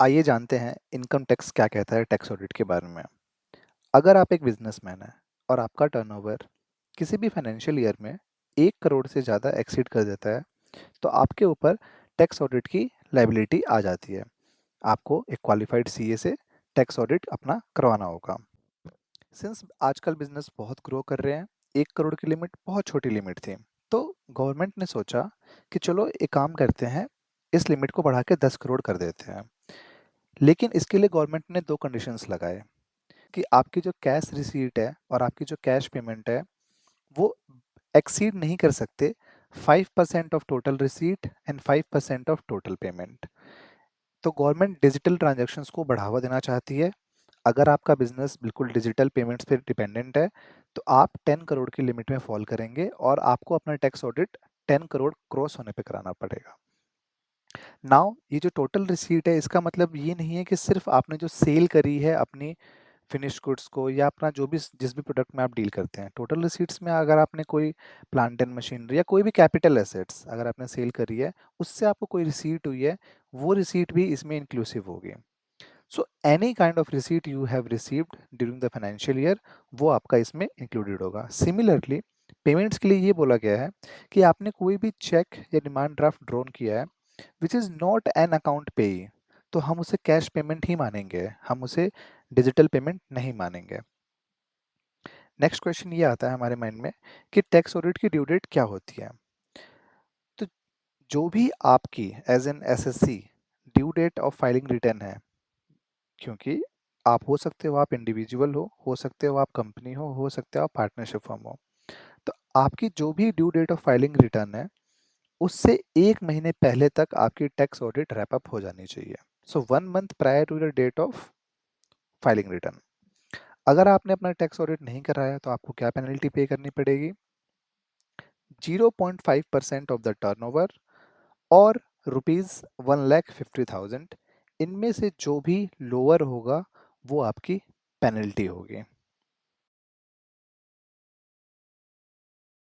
आइए जानते हैं इनकम टैक्स क्या कहता है टैक्स ऑडिट के बारे में। अगर आप एक बिजनेसमैन हैं और आपका टर्नओवर किसी भी फाइनेंशियल ईयर में 1 करोड़ से ज़्यादा एक्सीड कर देता है, तो आपके ऊपर टैक्स ऑडिट की लायबिलिटी आ जाती है। आपको एक क्वालिफाइड सीए से टैक्स ऑडिट अपना करवाना होगा। सिंस आजकल बिजनेस बहुत ग्रो कर रहे हैं, 1 करोड़ की लिमिट बहुत छोटी लिमिट थी, तो गवर्नमेंट ने सोचा कि चलो एक काम करते हैं, इस लिमिट को बढ़ा के 10 करोड़ कर देते हैं। लेकिन इसके लिए गवर्नमेंट ने दो कंडीशंस लगाए कि आपकी जो कैश रिसीट है और आपकी जो कैश पेमेंट है वो एक्सीड नहीं कर सकते 5% of total receipt and 5% of total payment. तो गवर्नमेंट डिजिटल ट्रांजैक्शंस को बढ़ावा देना चाहती है। अगर आपका बिजनेस बिल्कुल डिजिटल पेमेंट्स पे डिपेंडेंट है, तो आप 10 करोड़ की लिमिट में फॉल करेंगे और आपको अपना टैक्स ऑडिट 10 करोड़ क्रॉस होने पे कराना पड़ेगा। नाउ ये जो टोटल रिसीट है, इसका मतलब ये नहीं है कि सिर्फ आपने जो सेल करी है अपनी फिनिश गुड्स को या अपना जो भी जिस भी प्रोडक्ट में आप डील करते हैं, टोटल रिसीट्स में अगर आपने कोई प्लांट एंड मशीनरी या कोई भी कैपिटल एसेट्स अगर आपने सेल करी है, उससे आपको कोई रिसीट हुई है, वो रिसीट भी इसमें इंक्लूसिव होगी। So any kind of receipt you have received during the financial year, वो आपका इसमें इंक्लूडेड होगा। सिमिलरली पेमेंट्स के लिए ये बोला गया है कि आपने कोई भी चेक या डिमांड ड्राफ्ट ड्रॉन किया है which is not an account पेई, तो हम उसे कैश पेमेंट ही मानेंगे, हम उसे डिजिटल पेमेंट नहीं मानेंगे। नेक्स्ट क्वेश्चन ये आता है हमारे माइंड में कि टैक्स ऑडिट की ड्यू डेट क्या होती है। तो जो भी आपकी as an SSC due date of filing return है, क्योंकि आप हो सकते हो आप इंडिविजुअल हो सकते हो आप कंपनी हो सकते हो आप पार्टनरशिप फर्म हो, तो आपकी जो भी due date of filing return है उससे 1 महीने पहले तक आपकी टैक्स ऑडिट रैप अप हो जानी चाहिए। So 1 month prior to the date of filing return. अगर आपने अपना टैक्स ऑडिट नहीं कराया तो आपको क्या पेनल्टी पे करनी पड़ेगी? 0.5% ऑफ द टर्नओवर और ₹1,50,000, इनमें से जो भी लोअर होगा वो आपकी पेनल्टी होगी।